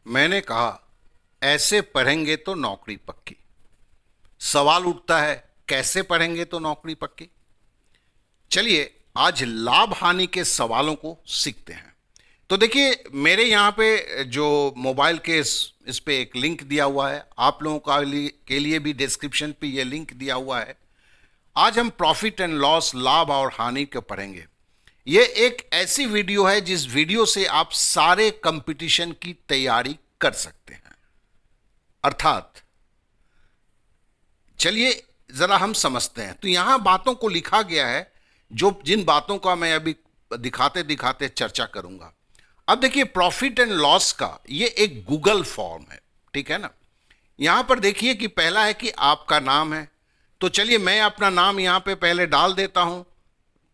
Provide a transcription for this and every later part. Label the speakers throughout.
Speaker 1: मैंने कहा ऐसे पढ़ेंगे तो नौकरी पक्की। सवाल उठता है कैसे पढ़ेंगे तो नौकरी पक्की। चलिए आज लाभ हानि के सवालों को सीखते हैं। तो देखिए मेरे यहाँ पे जो मोबाइल के इस पे एक लिंक दिया हुआ है, आप लोगों के लिए भी डिस्क्रिप्शन पे ये लिंक दिया हुआ है। आज हम प्रॉफिट एंड लॉस, लाभ और हानि को पढ़ेंगे। ये एक ऐसी वीडियो है जिस वीडियो से आप सारे कंपटीशन की तैयारी कर सकते हैं। अर्थात चलिए जरा हम समझते हैं। तो यहां बातों को लिखा गया है, जो जिन बातों का मैं अभी दिखाते दिखाते चर्चा करूंगा। अब देखिए प्रॉफिट एंड लॉस का ये एक गूगल फॉर्म है, ठीक है ना। यहां पर देखिए कि पहला है कि आपका नाम है। तो चलिए मैं अपना नाम यहां पे पहले डाल देता हूं।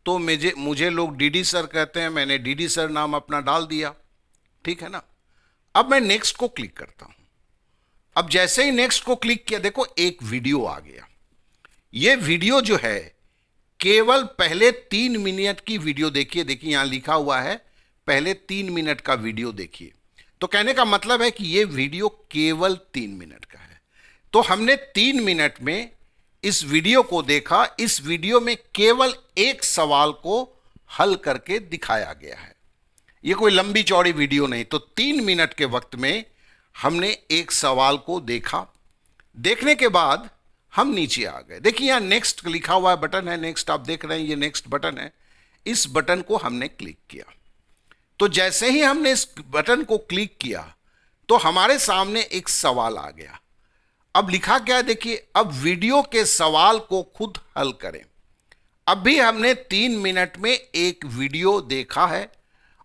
Speaker 1: तो मुझे लोग डीडी सर कहते हैं, मैंने डीडी सर नाम अपना डाल दिया, ठीक है ना। अब मैं नेक्स्ट को क्लिक करता हूं। अब जैसे ही नेक्स्ट को क्लिक किया, देखो एक वीडियो आ गया। ये वीडियो जो है केवल पहले 3 मिनट की वीडियो देखिए। देखिए यहां लिखा हुआ है पहले 3 मिनट का वीडियो देखिए। तो कहने का मतलब है कि ये वीडियो केवल 3 मिनट का है। तो हमने 3 मिनट में इस वीडियो को देखा। इस वीडियो में केवल एक सवाल को हल करके दिखाया गया है। ये कोई लंबी चौड़ी वीडियो नहीं। तो 3 मिनट के वक्त में हमने एक सवाल को देखा। देखने के बाद हम नीचे आ गए। देखिए यहां नेक्स्ट लिखा हुआ है, बटन है नेक्स्ट, आप देख रहे हैं ये नेक्स्ट बटन है। इस बटन को हमने क्लिक किया। तो जैसे ही हमने इस बटन को क्लिक किया तो हमारे सामने एक सवाल आ गया। अब लिखा क्या है देखिए, अब वीडियो के सवाल को खुद हल करें। अब भी हमने 3 मिनट में एक वीडियो देखा है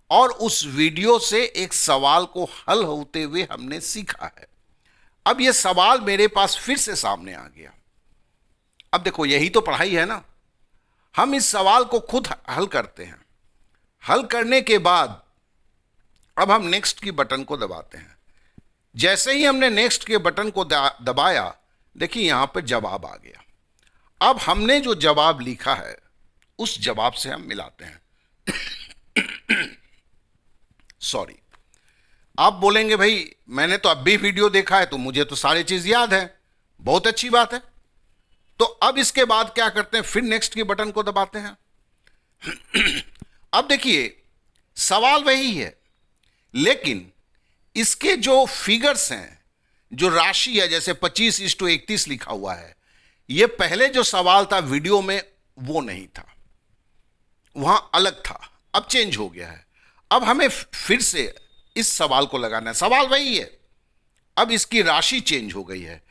Speaker 1: और उस वीडियो से एक सवाल को हल होते हुए हमने सीखा है। अब यह सवाल मेरे पास फिर से सामने आ गया। अब देखो यही तो पढ़ाई है ना। हम इस सवाल को खुद हल करते हैं। हल करने के बाद अब हम नेक्स्ट की बटन को दबाते हैं। जैसे ही हमने नेक्स्ट के बटन को दबाया, देखिए यहां पर जवाब आ गया। अब हमने जो जवाब लिखा है उस जवाब से हम मिलाते हैं। सॉरी, आप बोलेंगे भाई मैंने तो अब भी वीडियो देखा है तो मुझे तो सारी चीज याद है। बहुत अच्छी बात है। तो अब इसके बाद क्या करते हैं, फिर नेक्स्ट के बटन को दबाते हैं। अब देखिए सवाल वही है, लेकिन इसके जो फिगर्स हैं, जो राशि है, जैसे 25:31 लिखा हुआ है, यह पहले जो सवाल था वीडियो में वो नहीं था, वहां अलग था। अब चेंज हो गया है। अब हमें फिर से इस सवाल को लगाना है। सवाल वही है, अब इसकी राशि चेंज हो गई है।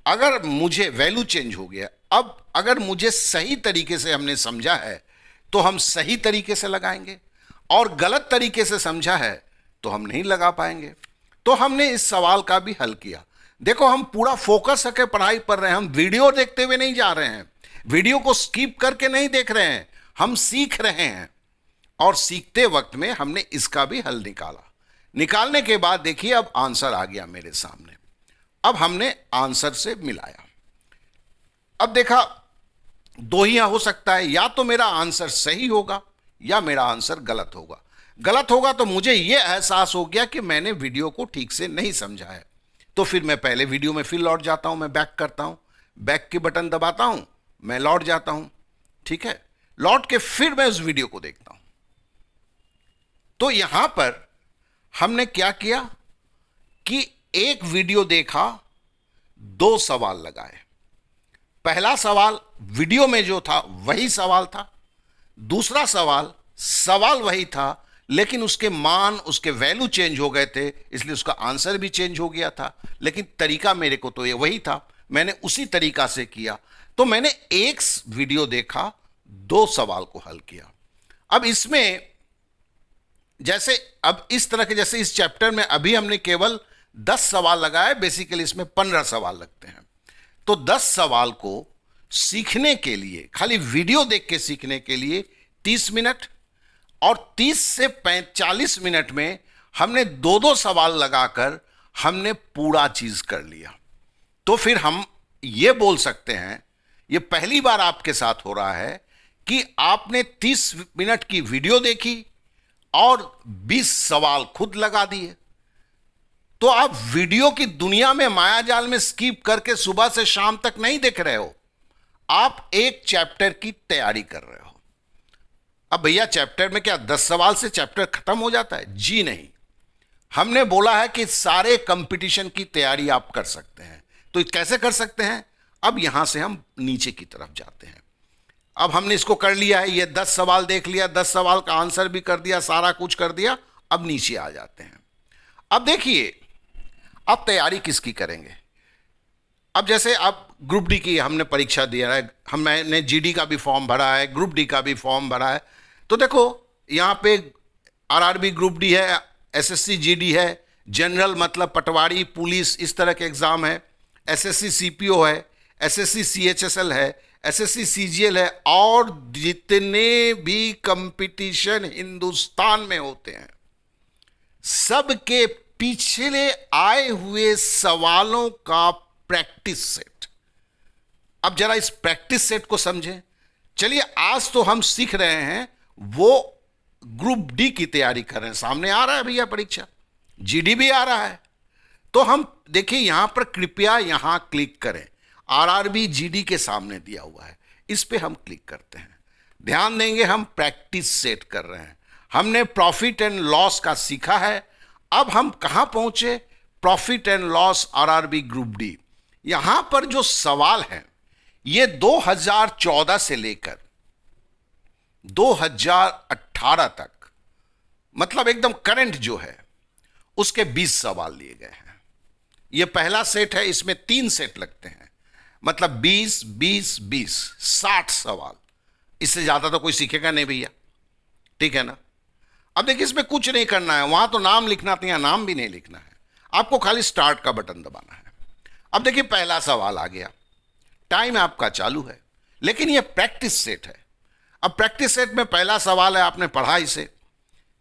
Speaker 1: अगर मुझे वैल्यू चेंज हो गया। अब अगर मुझे सही तरीके से हमने समझा है तो हम सही तरीके से लगाएंगे, और गलत तरीके से समझा है तो हम नहीं लगा पाएंगे। तो हमने इस सवाल का भी हल किया। देखो हम पूरा फोकस करके पढ़ाई पर रहे हैं। हम वीडियो देखते हुए नहीं जा रहे हैं, वीडियो को स्किप करके नहीं देख रहे हैं, हम सीख रहे हैं। और सीखते वक्त में हमने इसका भी हल निकाला। निकालने के बाद देखिए अब आंसर आ गया मेरे सामने। अब हमने आंसर से मिलाया। अब देखा दो ही हो सकता है, या तो मेरा आंसर सही होगा या मेरा आंसर गलत होगा। गलत होगा तो मुझे यह एहसास हो गया कि मैंने वीडियो को ठीक से नहीं समझा है। तो फिर मैं पहले वीडियो में फिर लौट जाता हूं, मैं बैक करता हूं, बैक की बटन दबाता हूं, मैं लौट जाता हूं, ठीक है। लौट के फिर मैं उस वीडियो को देखता हूं। तो यहां पर हमने क्या किया कि एक वीडियो देखा, 2 सवाल लगाए। पहला सवाल वीडियो में जो था वही सवाल था। दूसरा सवाल वही था, लेकिन उसके मान, उसके वैल्यू चेंज हो गए थे, इसलिए उसका आंसर भी चेंज हो गया था। लेकिन तरीका मेरे को तो ये वही था, मैंने उसी तरीका से किया। तो मैंने एक वीडियो देखा, 2 सवाल को हल किया। अब इसमें जैसे अब इस तरह के, जैसे इस चैप्टर में अभी हमने केवल 10 सवाल लगाए, बेसिकली इसमें 15 सवाल लगते हैं। तो 10 सवाल को सीखने के लिए, खाली वीडियो देख के सीखने के लिए 30 मिनट, और 30 से 45 मिनट में हमने 2-2 सवाल लगाकर हमने पूरा चीज कर लिया। तो फिर हम ये बोल सकते हैं, ये पहली बार आपके साथ हो रहा है कि आपने 30 मिनट की वीडियो देखी और 20 सवाल खुद लगा दिए। तो आप वीडियो की दुनिया में मायाजाल में स्किप करके सुबह से शाम तक नहीं देख रहे हो, आप एक चैप्टर की तैयारी कर रहे हो। अब भैया चैप्टर में क्या 10 सवाल से चैप्टर खत्म हो जाता है? जी नहीं, हमने बोला है कि सारे कंपटीशन की तैयारी आप कर सकते हैं। तो कैसे कर सकते हैं? अब यहां से हम नीचे की तरफ जाते हैं। अब हमने इसको कर लिया है, ये 10 सवाल देख लिया, 10 सवाल का आंसर भी कर दिया, सारा कुछ कर दिया। अब नीचे आ जाते हैं। अब देखिए, अब तैयारी किसकी करेंगे? अब जैसे अब ग्रुप डी की हमने परीक्षा दिया है, हमने जीडी का भी फॉर्म भरा है, ग्रुप डी का भी फॉर्म भरा है। तो देखो यहां पे आरआरबी ग्रुप डी है, एसएससी जीडी है, जनरल मतलब पटवारी पुलिस इस तरह के एग्जाम है, एसएससी सीपीओ है, एसएससी सीएचएसएल है, एसएससी सीजीएल है, और जितने भी कंपटीशन हिंदुस्तान में होते हैं सबके पिछले आए हुए सवालों का प्रैक्टिस सेट। अब जरा इस प्रैक्टिस सेट को समझें। चलिए आज तो हम सीख रहे हैं, वो ग्रुप डी की तैयारी कर रहे हैं, सामने आ रहा है भैया परीक्षा, जीडी भी आ रहा है। तो हम देखिए यहां पर कृपया यहां क्लिक करें, आरआरबी जीडी के सामने दिया हुआ है, इस पे हम क्लिक करते हैं। ध्यान देंगे हम प्रैक्टिस सेट कर रहे हैं। हमने प्रॉफिट एंड लॉस का सीखा है। अब हम कहां पहुंचे? Profit and loss RRB group D. यहां पर जो सवाल है ये 2014 से लेकर 2018 तक, मतलब एकदम करंट जो है उसके 20 सवाल लिए गए हैं। यह पहला सेट है, इसमें 3 सेट लगते हैं, मतलब 20 20 20 60 सवाल। इससे ज्यादा तो कोई सीखेगा नहीं भैया, ठीक है ना। अब देखिए इसमें कुछ नहीं करना है, वहां तो नाम लिखना था, यहां नाम भी नहीं लिखना है, आपको खाली स्टार्ट का बटन दबाना है। अब देखिए पहला सवाल आ गया, टाइम आपका चालू है, लेकिन यह प्रैक्टिस सेट है। अब प्रैक्टिस सेट में पहला सवाल है, आपने पढ़ा इसे।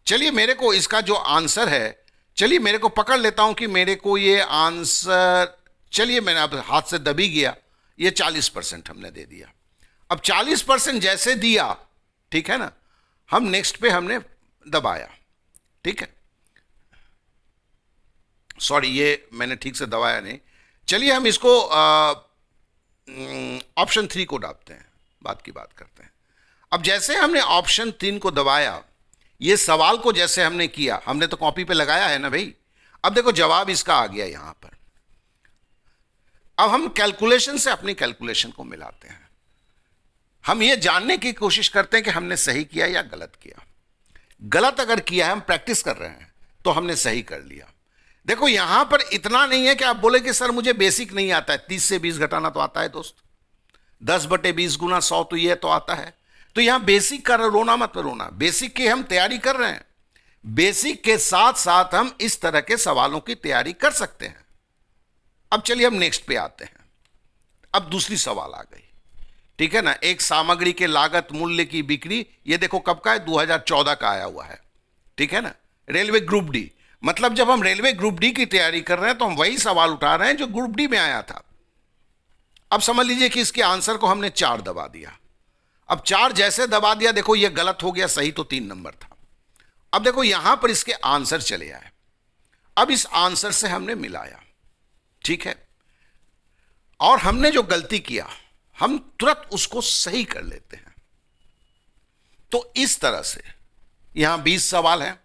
Speaker 1: चलिए मेरे को इसका जो आंसर है, चलिए मेरे को पकड़ लेता हूं कि मेरे को ये आंसर, चलिए मैंने अब हाथ से दबी गया, ये 40% हमने दे दिया। अब 40% जैसे दिया, ठीक है ना, हम नेक्स्ट पे हमने दबाया, ठीक है, सॉरी ये मैंने ठीक से दबाया नहीं। चलिए हम इसको ऑप्शन 3 को दाबते हैं, बात की बात करते हैं। अब जैसे हमने ऑप्शन 3 को दबाया, ये सवाल को जैसे हमने किया, हमने तो कॉपी पे लगाया है ना भाई। अब देखो जवाब इसका आ गया यहां पर। अब हम कैलकुलेशन से अपनी कैलकुलेशन को मिलाते हैं। हम ये जानने की कोशिश करते हैं कि हमने सही किया या गलत किया। गलत अगर किया है, हम प्रैक्टिस कर रहे हैं, तो हमने सही कर लिया। देखो यहां पर इतना नहीं है कि आप बोले कि सर मुझे बेसिक नहीं आता है। 30 से 20 घटाना तो आता है दोस्त, 10/20 गुना 100 तो ये तो आता है। तो यहां बेसिक का रोना मत रोना, बेसिक की हम तैयारी कर रहे हैं। बेसिक के साथ साथ हम इस तरह के सवालों की तैयारी कर सकते हैं। अब चलिए हम नेक्स्ट पे आते हैं। अब दूसरी सवाल आ गई, ठीक है ना। एक सामग्री के लागत मूल्य की बिक्री, ये देखो कब का है, 2014 का आया हुआ है, ठीक है ना। रेलवे ग्रुप डी, मतलब जब हम रेलवे ग्रुप डी की तैयारी कर रहे हैं तो हम वही सवाल उठा रहे हैं जो ग्रुप डी में आया था। अब समझ लीजिए कि इसके आंसर को हमने 4 दबा दिया। अब 4 जैसे दबा दिया, देखो ये गलत हो गया, सही तो 3 नंबर था। अब देखो यहां पर इसके आंसर चले आए। अब इस आंसर से हमने मिलाया, ठीक है, और हमने जो गलती किया हम तुरंत उसको सही कर लेते हैं। तो इस तरह से यहां 20 सवाल हैं।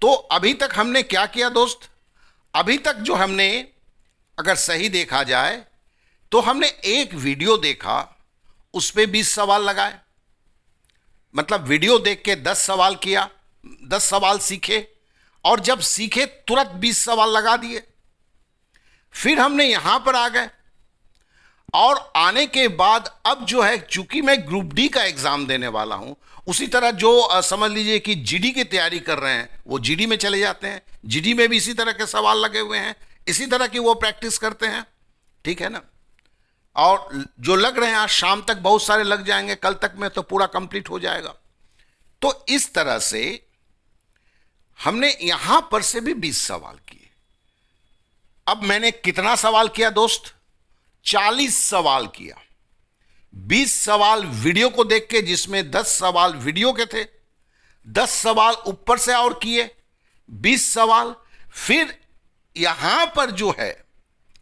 Speaker 1: तो अभी तक हमने क्या किया दोस्त? अभी तक जो हमने अगर सही देखा जाए तो हमने एक वीडियो देखा, उस पे 20 सवाल लगाए, मतलब वीडियो देख के 10 सवाल किया, 10 सवाल सीखे, और जब सीखे तुरंत 20 सवाल लगा दिए। फिर हमने यहां पर आ गए, और आने के बाद अब जो है, चूंकि मैं ग्रुप डी का एग्जाम देने वाला हूं, उसी तरह जो समझ लीजिए कि जीडी की तैयारी कर रहे हैं वो जीडी में चले जाते हैं। जीडी में भी इसी तरह के सवाल लगे हुए हैं, इसी तरह की वो प्रैक्टिस करते हैं, ठीक है ना। और जो लग रहे हैं आज शाम तक बहुत सारे लग जाएंगे, कल तक में तो पूरा कंप्लीट हो जाएगा। तो इस तरह से हमने यहां पर से भी 20 सवाल किए। अब मैंने कितना सवाल किया दोस्त? 40 सवाल किया। 20 सवाल वीडियो को देख के, जिसमें 10 सवाल वीडियो के थे, 10 सवाल ऊपर से और किए, 20 सवाल। फिर यहां पर जो है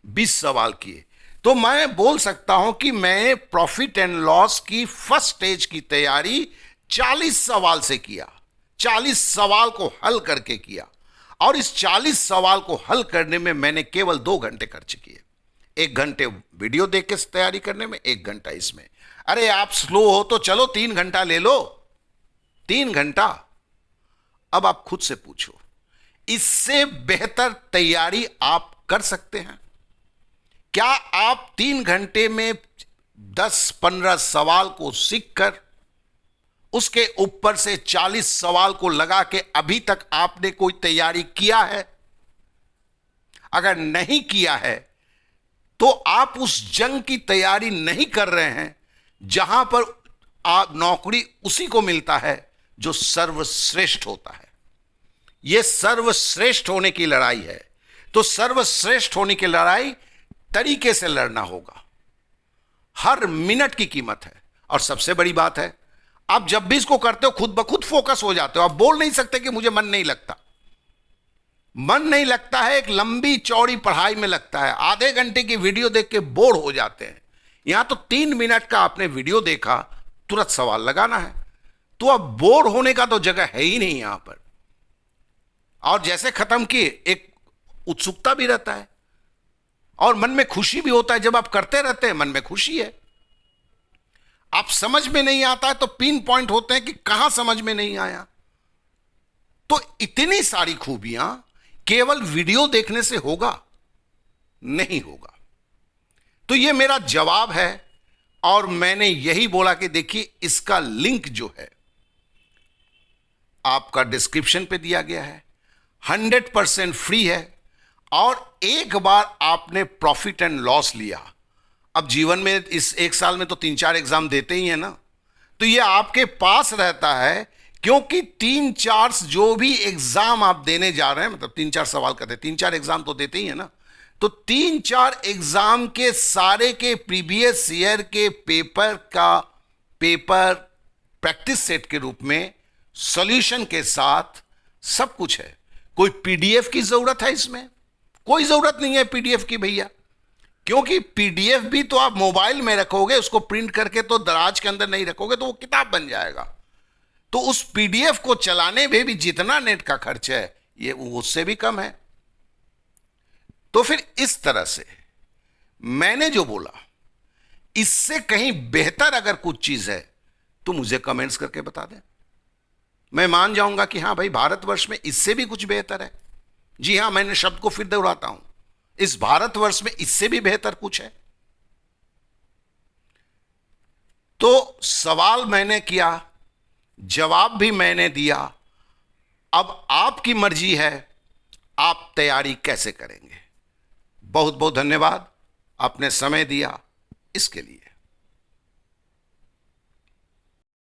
Speaker 1: 20 सवाल किए, तो मैं बोल सकता हूं कि मैं प्रॉफिट एंड लॉस की फर्स्ट स्टेज की तैयारी 40 सवाल से किया। 40 सवाल को हल करके किया, और इस 40 सवाल को हल करने में मैंने केवल 2 घंटे खर्च किए। 1 घंटे वीडियो देख के तैयारी करने में, 1 घंटा इसमें। अरे आप स्लो हो तो चलो 3 घंटा ले लो, 3 घंटा। अब आप खुद से पूछो, इससे बेहतर तैयारी आप कर सकते हैं क्या? आप 3 घंटे में 10-15 सवाल को सीखकर उसके ऊपर से 40 सवाल को लगा के अभी तक आपने कोई तैयारी किया है? अगर नहीं किया है तो आप उस जंग की तैयारी नहीं कर रहे हैं जहां पर आप नौकरी उसी को मिलता है जो सर्वश्रेष्ठ होता है। यह सर्वश्रेष्ठ होने की लड़ाई है। तो सर्वश्रेष्ठ होने की लड़ाई तरीके से लड़ना होगा, हर मिनट की कीमत है। और सबसे बड़ी बात है, आप जब भी इसको करते हो खुद ब खुद फोकस हो जाते हो। आप बोल नहीं सकते कि मुझे मन नहीं लगता। मन नहीं लगता है एक लंबी चौड़ी पढ़ाई में लगता है। आधे घंटे की वीडियो देख के बोर हो जाते हैं। यहां तो 3 मिनट का आपने वीडियो देखा, तुरंत सवाल लगाना है, तो अब बोर होने का तो जगह है ही नहीं यहां पर। और जैसे खत्म किए, एक उत्सुकता भी रहता है और मन में खुशी भी होता है। जब आप करते रहते हैं मन में खुशी है। आप समझ में नहीं आता है तो पिन पॉइंट होते हैं कि कहां समझ में नहीं आया। तो इतनी सारी खूबियां केवल वीडियो देखने से होगा नहीं होगा। तो यह मेरा जवाब है, और मैंने यही बोला कि देखिए इसका लिंक जो है आपका डिस्क्रिप्शन पे दिया गया है, 100% फ्री है। और एक बार आपने प्रॉफिट एंड लॉस लिया, अब जीवन में इस 1 साल में तो 3-4 एग्जाम देते ही है ना, तो ये आपके पास रहता है। क्योंकि 3-4 जो भी एग्जाम आप देने जा रहे हैं, मतलब 3-4 सवाल करते हैं, 3-4 एग्जाम तो देते ही है ना, तो 3-4 एग्जाम के सारे के प्रीवियस ईयर के पेपर प्रैक्टिस सेट के रूप में सॉल्यूशन के साथ सब कुछ है। कोई पीडीएफ की जरूरत है इसमें? कोई जरूरत नहीं है पीडीएफ की भैया, क्योंकि पीडीएफ भी तो आप मोबाइल में रखोगे, उसको प्रिंट करके तो दराज के अंदर नहीं रखोगे तो वो किताब बन जाएगा। तो उस पीडीएफ को चलाने में भी जितना नेट का खर्च है ये उससे भी कम है। तो फिर इस तरह से मैंने जो बोला, इससे कहीं बेहतर अगर कुछ चीज है तो मुझे कमेंट्स करके बता दें। मैं मान जाऊंगा कि हां भाई भारतवर्ष में इससे भी कुछ बेहतर है। जी हां, मैंने शब्द को फिर दोहराता हूं, इस भारतवर्ष में इससे भी बेहतर कुछ है। तो सवाल मैंने किया, जवाब भी मैंने दिया। अब आपकी मर्जी है आप तैयारी कैसे करेंगे। बहुत बहुत धन्यवाद, आपने समय दिया इसके लिए।